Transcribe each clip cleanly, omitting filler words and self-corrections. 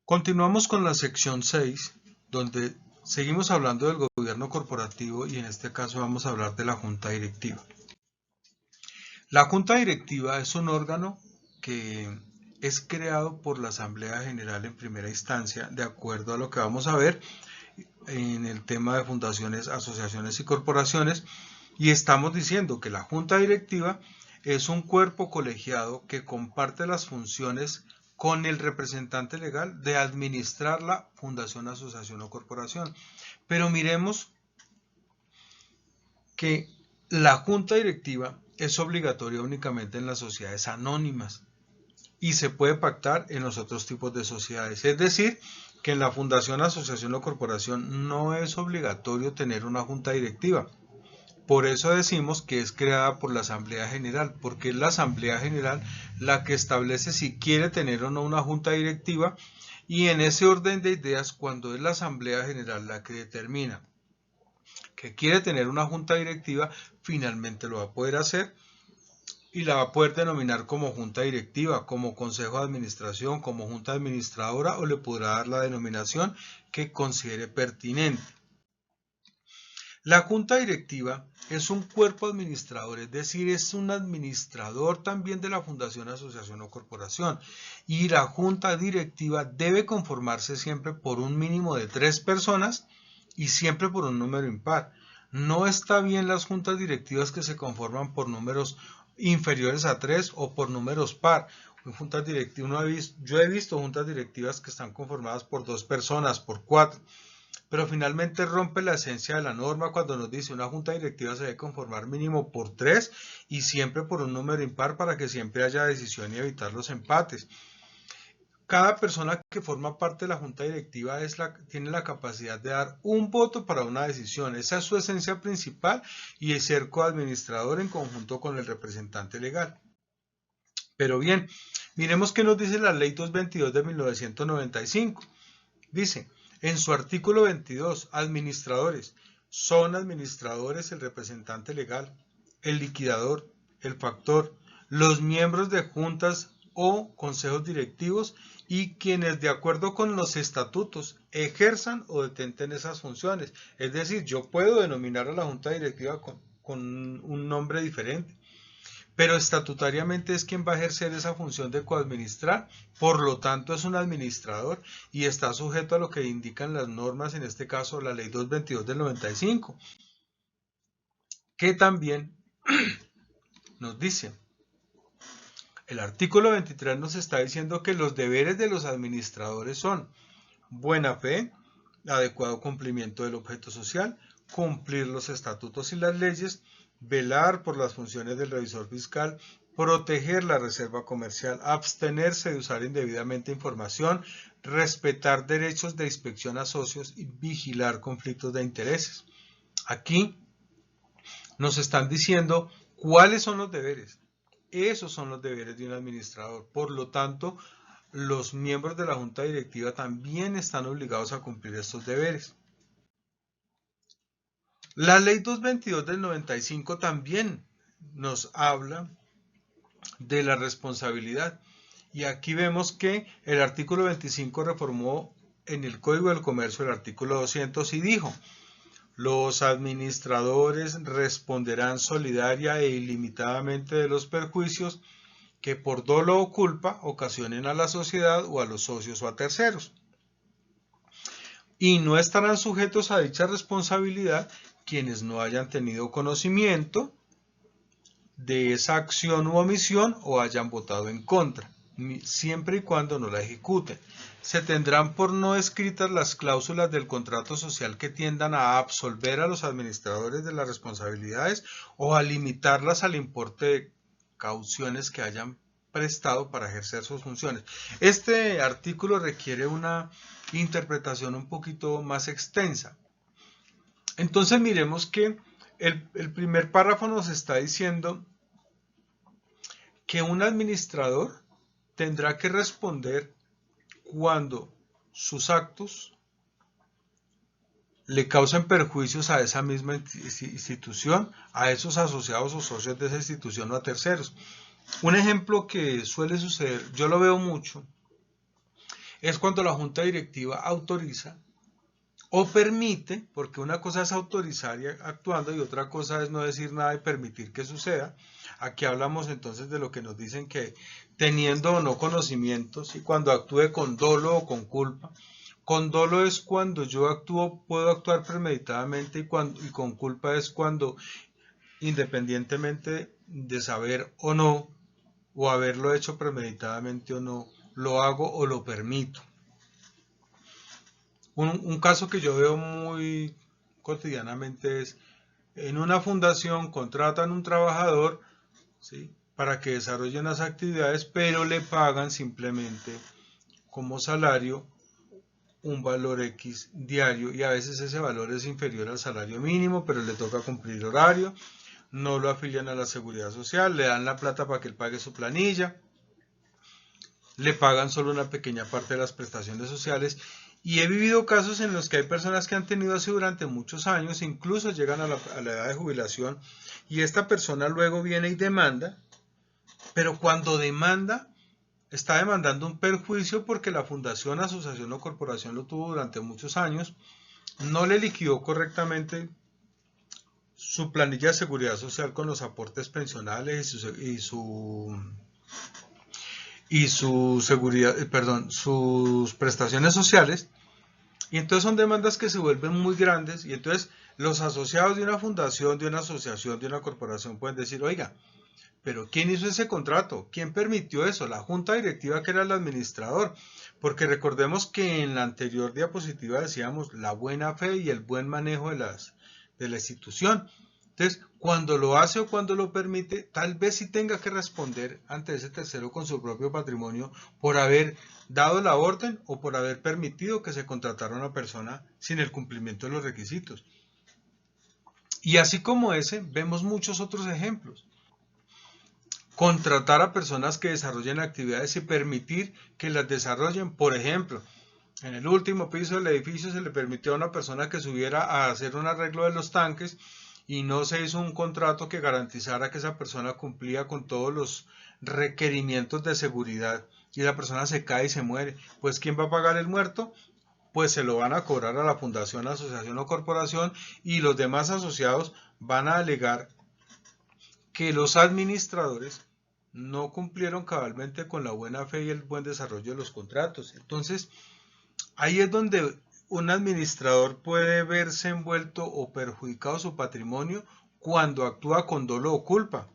Continuamos con la sección 6, donde seguimos hablando del gobierno corporativo y en este caso vamos a hablar de la junta directiva. La junta directiva es un órgano que es creado por la Asamblea General en primera instancia, de acuerdo a lo que vamos a ver en el tema de fundaciones, asociaciones y corporaciones, y estamos diciendo que la junta directiva es un cuerpo colegiado que comparte las funciones con el representante legal de administrar la fundación, asociación o corporación. Pero miremos que la junta directiva es obligatoria únicamente en las sociedades anónimas y se puede pactar en los otros tipos de sociedades. Es decir, que en la fundación, asociación o corporación no es obligatorio tener una junta directiva. Por eso decimos que es creada por la Asamblea General, porque es la Asamblea General la que establece si quiere tener o no una junta directiva, y en ese orden de ideas, cuando es la Asamblea General la que determina que quiere tener una junta directiva, finalmente lo va a poder hacer y la va a poder denominar como junta directiva, como consejo de administración, como junta administradora, o le podrá dar la denominación que considere pertinente. La junta directiva es un cuerpo administrador, es decir, es un administrador también de la fundación, asociación o corporación. Y la junta directiva debe conformarse siempre por un mínimo de 3 personas y siempre por un número impar. No está bien las juntas directivas que se conforman por números inferiores a 3 o por números par. Juntas directivas, yo he visto juntas directivas que están conformadas por 2 personas, por 4. Pero finalmente rompe la esencia de la norma cuando nos dice una junta directiva se debe conformar mínimo por 3 y siempre por un número impar para que siempre haya decisión y evitar los empates. Cada persona que forma parte de la junta directiva tiene la capacidad de dar un voto para una decisión. Esa es su esencia principal y es ser coadministrador en conjunto con el representante legal. Pero bien, miremos qué nos dice la ley 222 de 1995. Dice, en su artículo 22, administradores. Son administradores el representante legal, el liquidador, el factor, los miembros de juntas o consejos directivos y quienes de acuerdo con los estatutos ejerzan o detenten esas funciones. Es decir, yo puedo denominar a la junta directiva con un nombre diferente, pero estatutariamente es quien va a ejercer esa función de coadministrar, por lo tanto es un administrador y está sujeto a lo que indican las normas, en este caso la ley 222 del 95, que también nos dice, el artículo 23 nos está diciendo que los deberes de los administradores son buena fe, adecuado cumplimiento del objeto social, cumplir los estatutos y las leyes, velar por las funciones del revisor fiscal, proteger la reserva comercial, abstenerse de usar indebidamente información, respetar derechos de inspección a socios y vigilar conflictos de intereses. Aquí nos están diciendo cuáles son los deberes. Esos son los deberes de un administrador. Por lo tanto, los miembros de la junta directiva también están obligados a cumplir estos deberes. La ley 222 del 95 también nos habla de la responsabilidad. Y aquí vemos que el artículo 25 reformó en el Código del Comercio el artículo 200 y dijo, los administradores responderán solidaria e ilimitadamente de los perjuicios que por dolo o culpa ocasionen a la sociedad o a los socios o a terceros. Y no estarán sujetos a dicha responsabilidad quienes no hayan tenido conocimiento de esa acción u omisión o hayan votado en contra, siempre y cuando no la ejecuten. Se tendrán por no escritas las cláusulas del contrato social que tiendan a absolver a los administradores de las responsabilidades o a limitarlas al importe de cauciones que hayan prestado para ejercer sus funciones. Este artículo requiere una interpretación un poquito más extensa. Entonces miremos que el primer párrafo nos está diciendo que un administrador tendrá que responder cuando sus actos le causen perjuicios a esa misma institución, a esos asociados o socios de esa institución o a terceros. Un ejemplo que suele suceder, yo lo veo mucho, es cuando la junta directiva autoriza o permite, porque una cosa es autorizar y actuando y otra cosa es no decir nada y permitir que suceda. Aquí hablamos entonces de lo que nos dicen que teniendo o no conocimientos y cuando actúe con dolo o con culpa. Con dolo es cuando yo actúo, puedo actuar premeditadamente y con culpa es cuando independientemente de saber o no, o haberlo hecho premeditadamente o no, lo hago o lo permito. Un caso que yo veo muy cotidianamente es, en una fundación contratan un trabajador, ¿sí?, para que desarrolle unas actividades, pero le pagan simplemente como salario un valor X diario y a veces ese valor es inferior al salario mínimo, pero le toca cumplir horario, no lo afilian a la seguridad social, le dan la plata para que él pague su planilla, le pagan solo una pequeña parte de las prestaciones sociales. Y he vivido casos en los que hay personas que han tenido así durante muchos años, incluso llegan a la edad de jubilación, y esta persona luego viene y demanda, pero cuando demanda, está demandando un perjuicio porque la fundación, asociación o corporación lo tuvo durante muchos años, no le liquidó correctamente su planilla de seguridad social con los aportes pensionales y su seguridad, perdón, sus prestaciones sociales. Y entonces son demandas que se vuelven muy grandes y entonces los asociados de una fundación, de una asociación, de una corporación pueden decir, oiga, pero ¿quién hizo ese contrato? ¿Quién permitió eso? La junta directiva, que era el administrador. Porque recordemos que en la anterior diapositiva decíamos la buena fe y el buen manejo de la institución. Entonces, cuando lo hace o cuando lo permite, tal vez sí tenga que responder ante ese tercero con su propio patrimonio por haber dado la orden o por haber permitido que se contratara a una persona sin el cumplimiento de los requisitos. Y así como ese, vemos muchos otros ejemplos. Contratar a personas que desarrollen actividades y permitir que las desarrollen. Por ejemplo, en el último piso del edificio se le permitió a una persona que subiera a hacer un arreglo de los tanques y no se hizo un contrato que garantizara que esa persona cumplía con todos los requerimientos de seguridad y la persona se cae y se muere. Pues ¿quién va a pagar el muerto? Pues se lo van a cobrar a la fundación, asociación o corporación, y los demás asociados van a alegar que los administradores no cumplieron cabalmente con la buena fe y el buen desarrollo de los contratos. Entonces, ahí es donde un administrador puede verse envuelto o perjudicado su patrimonio cuando actúa con dolo o culpa.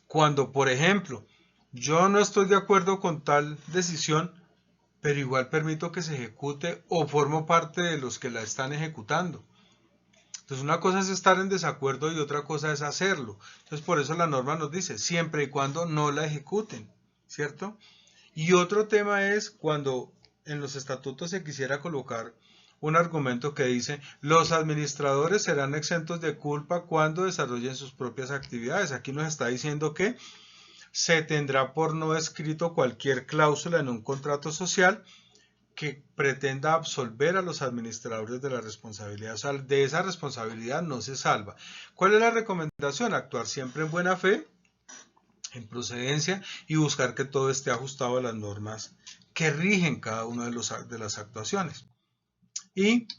Cuando, por ejemplo, yo no estoy de acuerdo con tal decisión, pero igual permito que se ejecute o formo parte de los que la están ejecutando. Entonces una cosa es estar en desacuerdo y otra cosa es hacerlo. Entonces por eso la norma nos dice, siempre y cuando no la ejecuten, ¿cierto? Y otro tema es cuando en los estatutos se quisiera colocar un argumento que dice, los administradores serán exentos de culpa cuando desarrollen sus propias actividades. Aquí nos está diciendo que se tendrá por no escrito cualquier cláusula en un contrato social que pretenda absolver a los administradores de la responsabilidad. O sea, de esa responsabilidad no se salva. ¿Cuál es la recomendación? Actuar siempre en buena fe, en procedencia, y buscar que todo esté ajustado a las normas que rigen cada una de las actuaciones. Y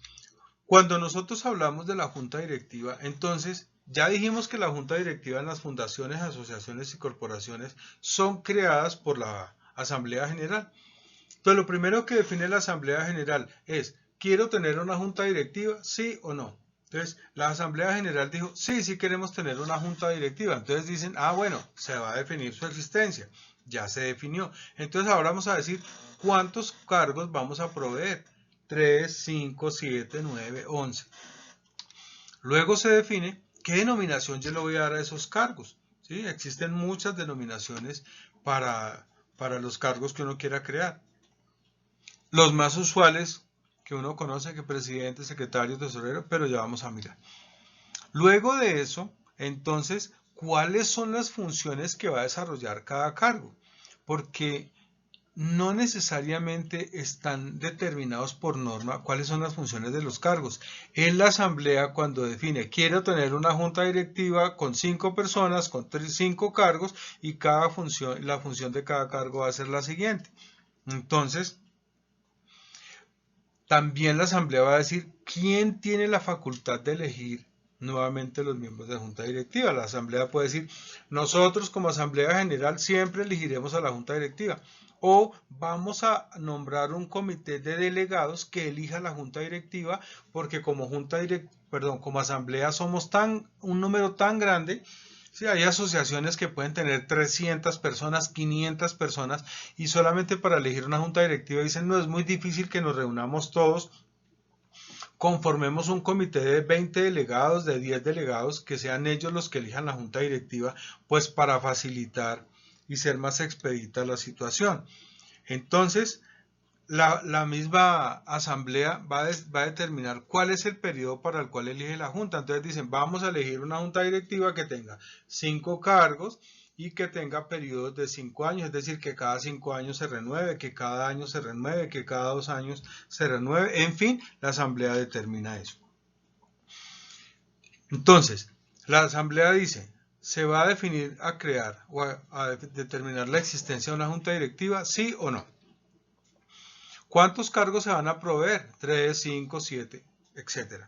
cuando nosotros hablamos de la junta directiva, entonces ya dijimos que la junta directiva en las fundaciones, asociaciones y corporaciones son creadas por la Asamblea General. Entonces, lo primero que define la Asamblea General es, ¿quiero tener una junta directiva? ¿Sí o no? Entonces, la Asamblea General dijo, sí, sí queremos tener una junta directiva. Entonces dicen, bueno, se va a definir su existencia. Ya se definió. Entonces, ahora vamos a decir, ¿cuántos cargos vamos a proveer? 3, 5, 7, 9, 11. Luego se define qué denominación yo le voy a dar a esos cargos. ¿Sí? Existen muchas denominaciones para los cargos que uno quiera crear. Los más usuales que uno conoce, que presidente, secretario, tesorero, pero ya vamos a mirar. Luego de eso, entonces, ¿cuáles son las funciones que va a desarrollar cada cargo? Porque no necesariamente están determinados por norma cuáles son las funciones de los cargos. En la asamblea, cuando define, quiero tener una junta directiva con 5 personas, con 5 cargos, y la función de cada cargo va a ser la siguiente. Entonces, También la asamblea va a decir quién tiene la facultad de elegir nuevamente los miembros de la junta directiva. La asamblea puede decir, nosotros como asamblea general siempre elegiremos a la junta directiva, o vamos a nombrar un comité de delegados que elija la junta directiva, porque como como asamblea somos un número tan grande. Sí, hay asociaciones que pueden tener 300 personas, 500 personas, y solamente para elegir una junta directiva dicen, no, es muy difícil que nos reunamos todos, conformemos un comité de 20 delegados, de 10 delegados, que sean ellos los que elijan la junta directiva, pues para facilitar y ser más expedita la situación. Entonces, la misma asamblea va a determinar cuál es el periodo para el cual elige la junta. Entonces dicen, vamos a elegir una junta directiva que tenga 5 cargos y que tenga periodos de 5 años, es decir, que cada 5 años se renueve, que cada año se renueve, que cada 2 años se renueve, en fin, la asamblea determina eso. Entonces, la asamblea dice, ¿se va a definir a crear o a determinar la existencia de una junta directiva? ¿Sí o no? ¿Cuántos cargos se van a proveer? 3, 5, 7, etc.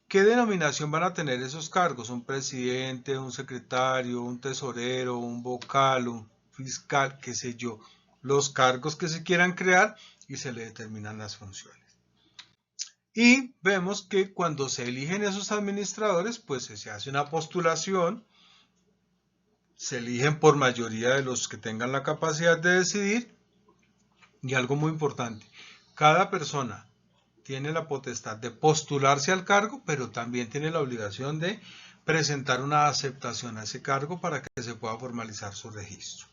¿Qué denominación van a tener esos cargos? Un presidente, un secretario, un tesorero, un vocal, un fiscal, qué sé yo. Los cargos que se quieran crear y se le determinan las funciones. Y vemos que cuando se eligen esos administradores, pues se hace una postulación, se eligen por mayoría de los que tengan la capacidad de decidir. Y algo muy importante, cada persona tiene la potestad de postularse al cargo, pero también tiene la obligación de presentar una aceptación a ese cargo para que se pueda formalizar su registro.